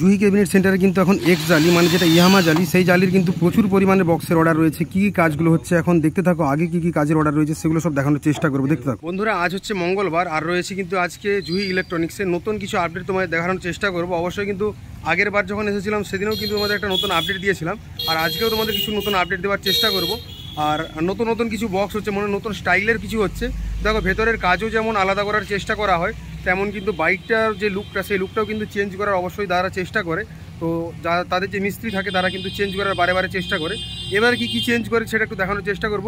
Juhi cabinet সেন্টারে কিন্তু এখন এক্স জালি মানে যেটা ইয়ামাহা জালি, সেই জালির কিন্তু প্রচুর পরিমাণে বক্সের অর্ডার রয়েছে। কী কী কাজগুলো হচ্ছে এখন দেখতে থাকো, আগে কী কী কাজের অর্ডার রয়েছে সেগুলো সব দেখানোর চেষ্টা করবো, দেখতে থাকো বন্ধুরা। আজ হচ্ছে মঙ্গলবার আর রয়েছে কিন্তু আজকে জুহি ইলেকট্রনিক্সের নতুন কিছু আপডেট তোমাদের দেখানোর চেষ্টা করবো। অবশ্যই কিন্তু আগের বার যখন এসেছিলাম সেদিনও কিন্তু তোমাদের একটা নতুন আপডেট দিয়েছিলাম, আর আজকেও তোমাদের কিছু নতুন আপডেট দেওয়ার চেষ্টা করবো। আর নতুন নতুন কিছু বক্স হচ্ছে, মানে নতুন স্টাইলের কিছু হচ্ছে। দেখো ভেতরের কাজও যেমন আলাদা করার চেষ্টা করা হয়, তেমন কিন্তু বাইকটার যে লুকটা সেই লুকটাও কিন্তু চেঞ্জ করার অবশ্যই তারা চেষ্টা করে। তো যারা তাদের যে মিস্ত্রি থাকে তারা কিন্তু চেঞ্জ করার বারে বারে চেষ্টা করে। এবার কি চেঞ্জ করে সেটা একটু দেখানোর চেষ্টা করব।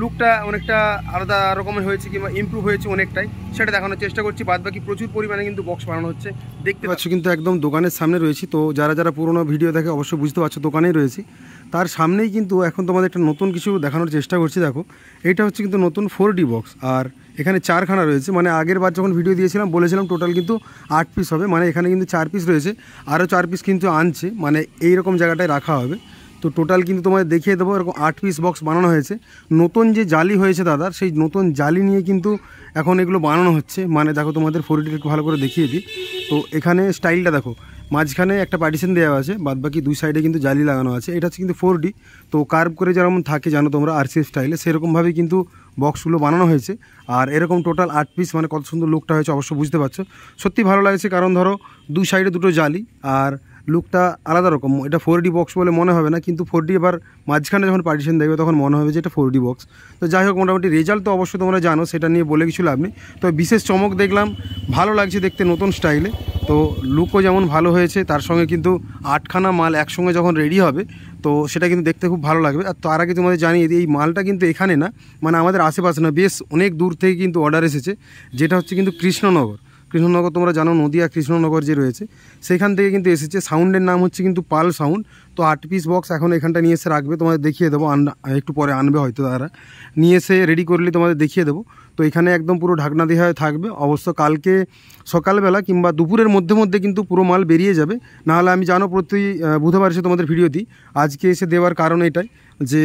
লুকটা অনেকটা আলাদা রকমের হয়েছে কিংবা ইমপ্রুভ হয়েছে অনেকটাই, সেটা দেখানোর চেষ্টা করছি। বাদবাকি প্রচুর পরিমাণে কিন্তু বক্স বানানো হচ্ছে, দেখতে পাচ্ছ কিন্তু একদম দোকানের সামনে রয়েছি। তো যারা যারা পুরোনো ভিডিও দেখে অবশ্যই বুঝতে পারছো দোকানেই রয়েছি। তার সামনেই কিন্তু এখন তোমাদের একটা নতুন কিছু দেখানোর চেষ্টা করছি। দেখো এইটা হচ্ছে কিন্তু নতুন 4D বক্স, আর এখানে 4খানা রয়েছে। মানে আগের বার যখন ভিডিও দিয়েছিলাম বলেছিলাম টোটাল কিন্তু 8 পিস হবে, মানে এখানে কিন্তু 4 পিস রয়েছে, আরও 4 পিস কিন্তু আনছে, মানে এইরকম জায়গাটায় রাখা হবে। তো টোটাল কিন্তু তোমাদের দেখিয়ে দেবো, এরকম 8 পিস বক্স বানানো হয়েছে। নতুন যে জালি হয়েছে দাদার, সেই নতুন জালি নিয়ে কিন্তু এখন এগুলো বানানো হচ্ছে। মানে দেখো তোমাদের 4D একটু ভালো করে দেখিয়ে দিই। তো এখানে স্টাইলটা দেখো, মাঝখানে একটা পার্টিশন দেওয়া আছে, বাদবাকি দুই সাইডে কিন্তু জালি লাগানো আছে। এটা হচ্ছে কিন্তু 4D। তো কার্ভ করে যেমন থাকে জানো তোমরা RCF স্টাইলে, সেরকমভাবেই কিন্তু বক্সগুলো বানানো হয়েছে। আর এরকম টোটাল 8 পিস, মানে কত সুন্দর লুকটা হয়েছে অবশ্যই বুঝতে পারছো। সত্যি ভালো লাগছে, কারণ ধরো দুই সাইডে দুটো জালি আর লুকটা আলাদা রকম। এটা 4D বক্স বলে মনে হবে না, কিন্তু 4D এবার মাঝখানে যখন পার্টিশন দেখবে তখন মনে হবে যে এটা 4D বক্স। তো যাই হোক, মোটামুটি রেজাল্ট তো অবশ্যই তোমরা জানো, সেটা নিয়ে বলে কিছু লাভ নেই। তো বিশেষ চমক দেখলাম, ভালো লাগছে দেখতে নতুন স্টাইলে। তো লুকও যেমন ভালো হয়েছে, তার সঙ্গে কিন্তু 8খানা মাল একসঙ্গে যখন রেডি হবে তো সেটা কিন্তু দেখতে খুব ভালো লাগবে। আর তার আগে তোমাদের জানিয়ে দিই, এই মালটা কিন্তু এখানে না, মানে আমাদের আশেপাশে না, বেশ অনেক দূর থেকে কিন্তু অর্ডার এসেছে। যেটা হচ্ছে কিন্তু কৃষ্ণনগর তোমরা জানো, নদিয়া কৃষ্ণনগর যে রয়েছে সেখান থেকে কিন্তু এসেছে। সাউন্ডের নাম হচ্ছে কিন্তু পাল সাউন্ড। তো 8 পিস বক্স এখন এখানটা নিয়ে এসে রাখবে, তোমাদের দেখিয়ে দেবো। একটু পরে আনবে হয়তো তারা, নিয়ে এসে রেডি করলে তোমাদের দেখিয়ে দেবো। তো এখানে একদম পুরো ঢাকনা দেওয়া থাকবে। অবশ্য কালকে সকালবেলা কিংবা দুপুরের মধ্যে কিন্তু পুরো মাল বেরিয়ে যাবে। নাহলে আমি জানো প্রতি বুধবার এসে তোমাদের ভিডিও দিই, আজকে এসে দেওয়ার কারণ এটাই যে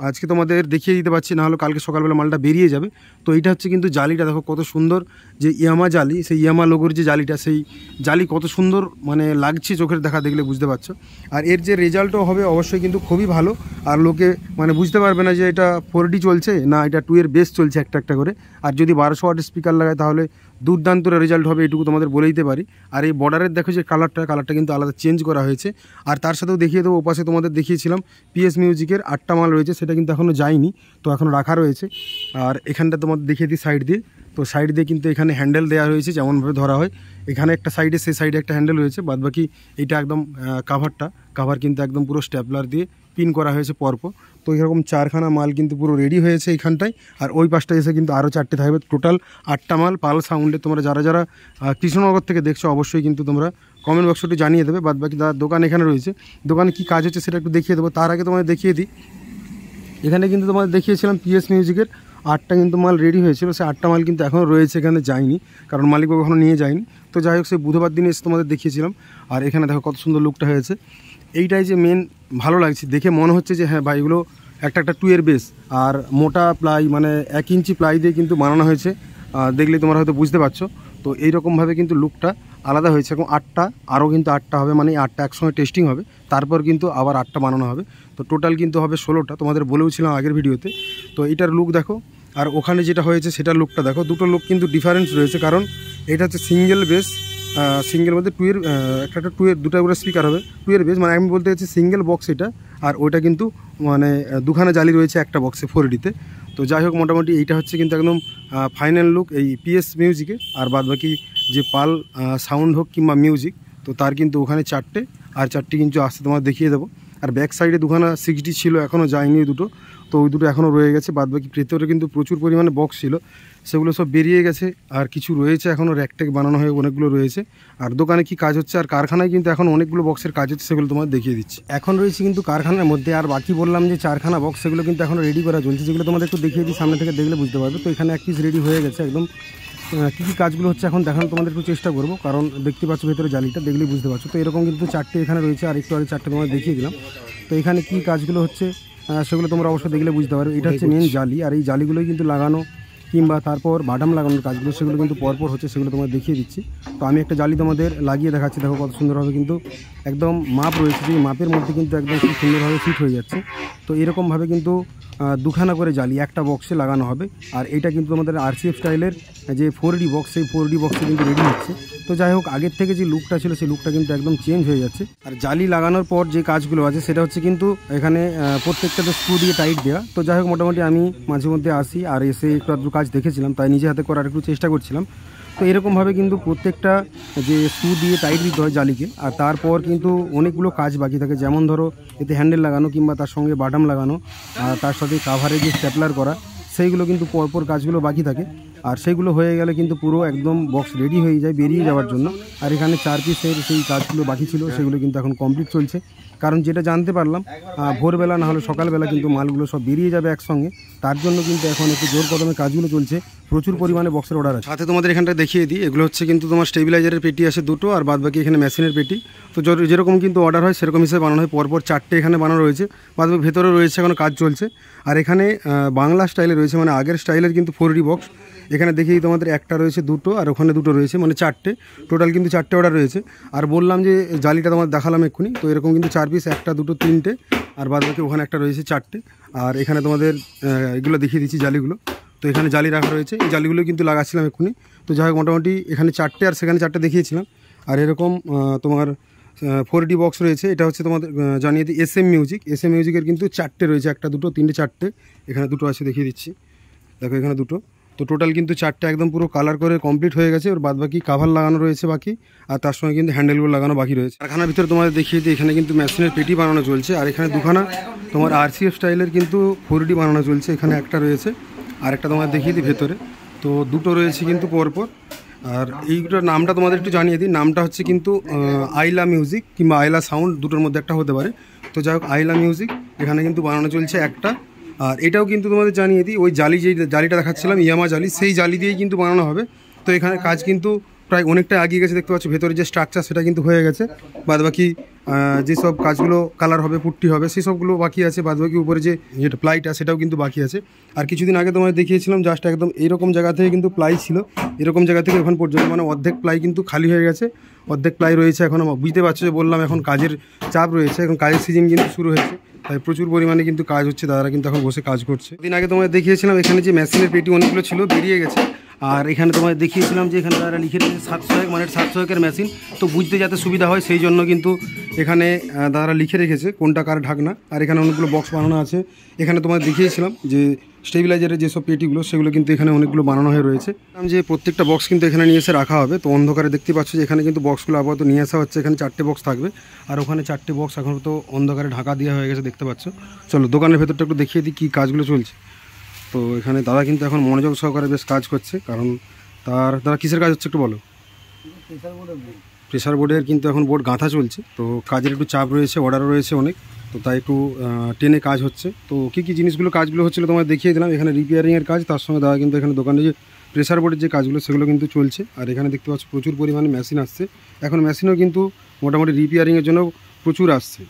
আজকে তোমাদের দেখিয়ে দিতে পারছি, নাহলে কালকে সকালবেলা মালটা বেরিয়ে যাবে। তো এইটা হচ্ছে কিন্তু জালিটা দেখো কত সুন্দর, যে ইয়ামাহা জালি, সেই ইয়ামাহা লোগোর যে জালিটা, সেই জালি কত সুন্দর মানে লাগছে, চোখের দেখা দেখলে বুঝতে পারছো। আর এর যে রেজাল্টও হবে অবশ্যই কিন্তু খুবই ভালো। আর লোকে মানে বুঝতে পারবে না যে এটা 4D চলছে না, এটা 2 এর বেস চলছে একটা করে। আর যদি 1200 ওয়াটের স্পিকার লাগায় তাহলে দুর্দান্ত রেজাল্ট হবে, এটুকু তোমাদের বলে দিতে পারি। আর এই বর্ডারের দেখো যে কালারটা কিন্তু আলাদা চেঞ্জ করা হয়েছে। আর তার সাথেও দেখিয়ে দেবো, ওপাশে তোমাদের দেখিয়েছিলাম PS মিউজিকের 8টা মাল রয়েছে, সেটা কিন্তু এখনও যায়নি, তো এখনও রাখা রয়েছে। আর এখানটা তোমাদের দেখিয়ে দিই সাইড দিয়ে। তো সাইড দিয়ে কিন্তু এখানে হ্যান্ডেল দেওয়া রয়েছে, যেমনভাবে ধরা হয় এখানে একটা সাইডে, সেই সাইডে একটা হ্যান্ডেল রয়েছে। বাদবাকি এইটা একদম কাভার কিন্তু একদম পুরো স্ট্যাপলার দিয়ে পিন করা হয়েছে পরপর। তো এরকম 4খানা মাল কিন্তু পুরো রেডি হয়েছে এইখানটায়। আর ওই পাশটা এসে কিন্তু আরও 4টে থাকবে, টোটাল 8টা মাল পাল সাউন্ডে। তোমরা যারা কৃষ্ণনগর থেকে দেখছো অবশ্যই কিন্তু তোমরা কমেন্ট বক্সটি জানিয়ে দেবে। বাদবাকি তার দোকান এখানে রয়েছে, দোকানে কী কাজ হচ্ছে সেটা একটু দেখিয়ে দেবো। তার আগে তোমাদের দেখিয়ে দিই, এখানে কিন্তু তোমাদের দেখিয়েছিলাম PS মিউজিকের 8টা কিন্তু মাল রেডি হয়েছিল, সেই 8টা মাল কিন্তু এখনও রয়েছে, এখানে যায়নি, কারণ মালিকবাবু এখনও নিয়ে যায়নি। তো যাই হোক, সেই বুধবার দিনে এসে তোমাদের দেখিয়েছিলাম। আর এখানে দেখো কত সুন্দর লুকটা হয়েছে। এইটাই যে মেন ভালো লাগছে দেখে, মনে হচ্ছে যে হ্যাঁ ভাই এগুলো একটা 2 এর বেস আর মোটা প্লাই, মানে 1 ইঞ্চি প্লাই দিয়ে কিন্তু বানানো হয়েছে। দেখলে তোমরা হয়তো বুঝতে পারছো। তো এইরকমভাবে কিন্তু লুকটা আলাদা হয়েছে। এবং 8টা আরও কিন্তু 8টা হবে, মানে 8টা একসঙ্গে টেস্টিং হবে, তারপর কিন্তু আবার 8টা বানানো হবে। তো টোটাল কিন্তু হবে 16টা, তোমাদের বলেওছিলাম আগের ভিডিওতে। তো এইটার লুক দেখো, আর ওখানে যেটা হয়েছে সেটার লুকটা দেখো, দুটো লুক কিন্তু ডিফারেন্স রয়েছে। কারণ এটা হচ্ছে সিঙ্গেল বেস, সিঙ্গেল মধ্যে 2 এর একটা 2 এর দুটো করে স্পিকার হবে, 2 এর বেস, মানে আমি বলতে চাইছি সিঙ্গেল বক্স এটা। আর ওইটা কিন্তু মানে 2খানা জালি রয়েছে একটা বক্সে 4Dতে। তো যাই হোক, মোটামুটি এইটা হচ্ছে কিন্তু একদম ফাইনাল লুক এই PS মিউজিকে। আর বাদবাকি যে পাল সাউন্ড হোক কিংবা মিউজিক, তো তার কিন্তু ওখানে 4টে, আর 4টি কিন্তু আসতে তোমার দেখিয়ে দেবো। আর ব্যাক সাইডে 2খানা 6D ছিল, এখনও যায়নি ওই দুটো, তো ওই দুটো এখনও রয়ে গেছে। বাদবাকি ভেতরে কিন্তু প্রচুর পরিমাণে বক্স ছিল, সেগুলো সব বেরিয়ে গেছে। আর কিছু রয়েছে এখনও, র্যাকট্যাক বানানো হয়ে অনেকগুলো রয়েছে। আর দোকানে কি কাজ হচ্ছে আর কারখানায় কিন্তু এখন অনেকগুলো বক্সের কাজ হচ্ছে, সেগুলো তোমাদের দেখিয়ে দিচ্ছি। এখন রয়েছে কিন্তু কারখানার মধ্যে। আর বাকি বললাম যে 4খানা বক্স, সেগুলো কিন্তু এখন রেডি করা চলছে, যেগুলো তোমাদের একটু দেখিয়ে দিই, সামনে থেকে দেখলে বুঝতে পারবে। তো এখানে 1 পিস রেডি হয়ে গেছে একদম। কী কী কাজগুলো হচ্ছে এখন দেখানো তোমাদের একটু চেষ্টা করবো, কারণ দেখতে পাচ্ছ ভেতরে জালিটা, দেখলেই বুঝতে পারছো। তো এরকম কিন্তু 4টে এখানে রয়েছে, আর একটু আগে 4টে তোমাদের দেখিয়ে দিলাম। তো এখানে কী কাজগুলো হচ্ছে সেগুলো তোমরা অবশ্যই দেখলে বুঝতে পারবে। এটা হচ্ছে মেন জালি, আর এই জালিগুলোই কিন্তু লাগানো কিংবা তারপর বাটাম লাগানোর কাজগুলো সেগুলো কিন্তু পরপর হচ্ছে, সেগুলো তোমাদের দেখিয়ে দিচ্ছি। তো আমি একটা জালি তোমাদের লাগিয়ে দেখাচ্ছি, দেখো কত সুন্দরভাবে কিন্তু একদম মাপ রয়েছে, যে মাপের মধ্যে কিন্তু একদম খুব সুন্দরভাবে ফিট হয়ে যাচ্ছে। তো এরকমভাবে কিন্তু দুখানা করে জালি একটা বক্সে লাগানো হবে। আর এটা কিন্তু তোমাদের RCF স্টাইলের যে 4D বক্স, সেই 4D বক্সে কিন্তু রেডি হচ্ছে। তো যাই হোক, আগের থেকে যে লুকটা ছিল সেই লুকটা কিন্তু একদম চেঞ্জ হয়ে যাচ্ছে। আর জালি লাগানোর পর যে কাজগুলো আছে সেটা হচ্ছে কিন্তু এখানে প্রত্যেকটাতে স্ক্রু দিয়ে টাইট দেওয়া। তো যাই হোক, মোটামুটি আমি মাঝে মধ্যে আসি আর এসে একটু আধটু কাজ দেখেছিলাম, তাই নিজে হাতে করার একটু চেষ্টা করছিলাম। তো এরকমভাবে কিন্তু প্রত্যেকটা যে স্ক্রু দিয়ে টাইট দিতে হয় জালিকে। আর তারপর কিন্তু অনেকগুলো কাজ বাকি থাকে, যেমন ধরো এতে হ্যান্ডেল লাগানো কিংবা তার সঙ্গে বাটাম লাগানো, আর তার সাথে কাভারে যে স্টেপলার করা, সেইগুলো কিন্তু পরপর কাজগুলো বাকি থাকে। আর সেইগুলো হয়ে গেলে কিন্তু পুরো একদম বক্স রেডি হয়ে যায় বেরিয়ে যাওয়ার জন্য। আর এখানে 4 পিসের সেই কাজগুলো বাকি ছিল, সেগুলো কিন্তু এখন কমপ্লিট চলছে। কারণ যেটা জানতে পারলাম, ভোরবেলা না হলে সকালবেলা কিন্তু মালগুলো সব বেরিয়ে যাবে একসঙ্গে। তার জন্য কিন্তু এখন একটু জোর কদমে কাজগুলো চলছে, প্রচুর পরিমাণে বক্সের অর্ডার আছে। সাথে তোমাদের এখানটা দেখিয়ে দিই, এগুলো হচ্ছে কিন্তু তোমার স্টেবিলাইজারের পেটি আছে দুটো, আর বাদবাকি এখানে মেশিনের পেটি। তো যেরকম কিন্তু অর্ডার হয় সেরকম হিসেবে বানানো হয়, পরপর 4টে এখানে বানানো রয়েছে, বাদবাকি ভেতরে রয়েছে এখন কাজ চলছে। আর এখানে বাংলা স্টাইলে রয়েছে, মানে আগের স্টাইলের কিন্তু 4D বক্স। এখানে দেখি তোমাদের একটা রয়েছে দুটো, আর ওখানে দুটো রয়েছে, মানে 4টে টোটাল কিন্তু 4টে অর্ডার রয়েছে। আর বললাম যে জালিটা তোমার দেখালাম এক্ষুনি, তো এরকম কিন্তু 4 পিস, একটা দুটো 3টে, আর বাদ বাকি ওখানে একটা রয়েছে 4টে। আর এখানে তোমাদের এগুলো দেখিয়ে দিচ্ছি জালিগুলো। তো এখানে জালি রাখা রয়েছে, এই জালিগুলো কিন্তু লাগাচ্ছিলাম এক্ষুনি। তো যাই হোক, মোটামুটি এখানে 4টে আর সেখানে 4টে দেখিয়েছিলাম। আর এরকম তোমার 4D বক্স রয়েছে। এটা হচ্ছে তোমাদের জানিয়ে দিই SM মিউজিকের কিন্তু 4টে রয়েছে, একটা দুটো 3টে 4টে, এখানে দুটো আছে দেখিয়ে দিচ্ছি, দেখো এখানে দুটো। তো টোটাল কিন্তু 4টে একদম পুরো কালার করে কমপ্লিট হয়ে গেছে। ওর বাদ বাকি কাভার লাগানো রয়েছে বাকি, আর তার সঙ্গে কিন্তু হ্যান্ডেলগুলো লাগানো বাকি রয়েছে। কারখানার ভিতরে তোমাদের দেখিয়ে দিই, এখানে কিন্তু মেশিনের পেটি বানানো চলছে। আর এখানে দুখানা তোমার RCF স্টাইলের কিন্তু 4D বানানো চলছে, এখানে একটা রয়েছে, আর একটা তোমাদের দেখিয়ে দিই ভেতরে। তো দুটো রয়েছে কিন্তু পরপর। আর এইটার নামটা তোমাদের একটু জানিয়ে দিই, নামটা হচ্ছে কিন্তু আইলা মিউজিক কিংবা আইলা সাউন্ড, দুটোর মধ্যে একটা হতে পারে। তো যাই হোক, আইলা মিউজিক এখানে কিন্তু বানানো চলছে একটা। আর এটাও কিন্তু তোমাদের জানিয়ে দিই, ওই জালিটা দেখাচ্ছিলাম ইয়ামা জালি, সেই জালি দিয়েই কিন্তু বানানো হবে। তো এখানে কাজ কিন্তু প্রায় অনেকটা এগিয়ে গেছে, দেখতে পাচ্ছ ভেতরে যে স্ট্রাকচার সেটা কিন্তু হয়ে গেছে। বাদবাকি যেসব কাজগুলো কালার হবে, পুট্টি হবে, সেই সবগুলো বাকি আছে। বাদবাকি উপরে যে যেটা প্লাইটা সেটাও কিন্তু বাকি আছে। আর কিছুদিন আগে তোমাদের দেখিয়েছিলাম জাস্ট একদম এইরকম জায়গা থেকে কিন্তু প্লাই ছিল, এরকম জায়গা থেকে এখন পর্যন্ত মানে অর্ধেক প্লাই কিন্তু খালি হয়ে গেছে, অর্ধেক প্লাই রয়েছে এখনও। বুঝতে পারছো যে বললাম এখন কাজের চাপ রয়েছে, এখন কাজের সিজন কিন্তু শুরু হয়েছে, তাই প্রচুর পরিমাণে কিন্তু কাজ হচ্ছে, দাদারা কিন্তু এখন বসে কাজ করছে। দিন আগে তোমাদের দেখিয়েছিলাম এখানে যে মেশিনের পেটি অনেকগুলো ছিল, বেরিয়ে গেছে। আর এখানে তোমাদের দেখিয়েছিলাম যে এখানে তারা লিখে রেখেছে 700 মানে 700 মেশিন। তো বুঝতে যাতে সুবিধা হয় সেই জন্য কিন্তু এখানে দাদারা লিখে রেখেছে কোনটা কার ঢাকনা। আর এখানে অনেকগুলো বক্স বানানো আছে। এখানে তোমাদের দেখিয়েছিলাম যে স্টেবিলাইজারের যেসব পেটিগুলো সেগুলো কিন্তু এখানে অনেকগুলো বানানো হয়ে রয়েছে, যে প্রত্যেকটা বক্স কিন্তু এখানে নিয়ে এসে রাখা হবে। তো অন্ধকারে দেখতে পাচ্ছ যে এখানে কিন্তু বক্সগুলো আপাতত নিয়ে আসা হচ্ছে। এখানে 4টে বক্স থাকবে, আর ওখানে 4টে বক্স এখন তো অন্ধকারে ঢাকা দেওয়া হয়ে গেছে, দেখতে পাচ্ছ। চলো দোকানের ভেতরটা একটু দেখিয়ে দিই কী কাজগুলো চলছে। তো এখানে দাদা কিন্তু এখন মনোযোগ সহকারে বেশ কাজ করছে, কারণ দাদা কিসের কাজ হচ্ছে একটু বলো। প্রেসার বোর্ডের কিন্তু এখন বোর্ড গাঁথা চলছে, তো কাজের একটু চাপ রয়েছে, অর্ডারও রয়েছে অনেক, তো তাই একটু টেনে কাজ হচ্ছে। তো কী কী কাজগুলো হচ্ছিলো তোমায় দেখিয়ে দিলাম। এখানে রিপেয়ারিংয়ের কাজ, তার সঙ্গে দাদা কিন্তু এখানে দোকানে যে প্রেসার বোর্ডের যে কাজগুলো সেগুলো কিন্তু চলছে। আর এখানে দেখতে পাচ্ছ প্রচুর পরিমাণে মেশিন আসছে, এখন মেশিনও কিন্তু মোটামুটি রিপেয়ারিংয়ের জন্য প্রচুর আসছে।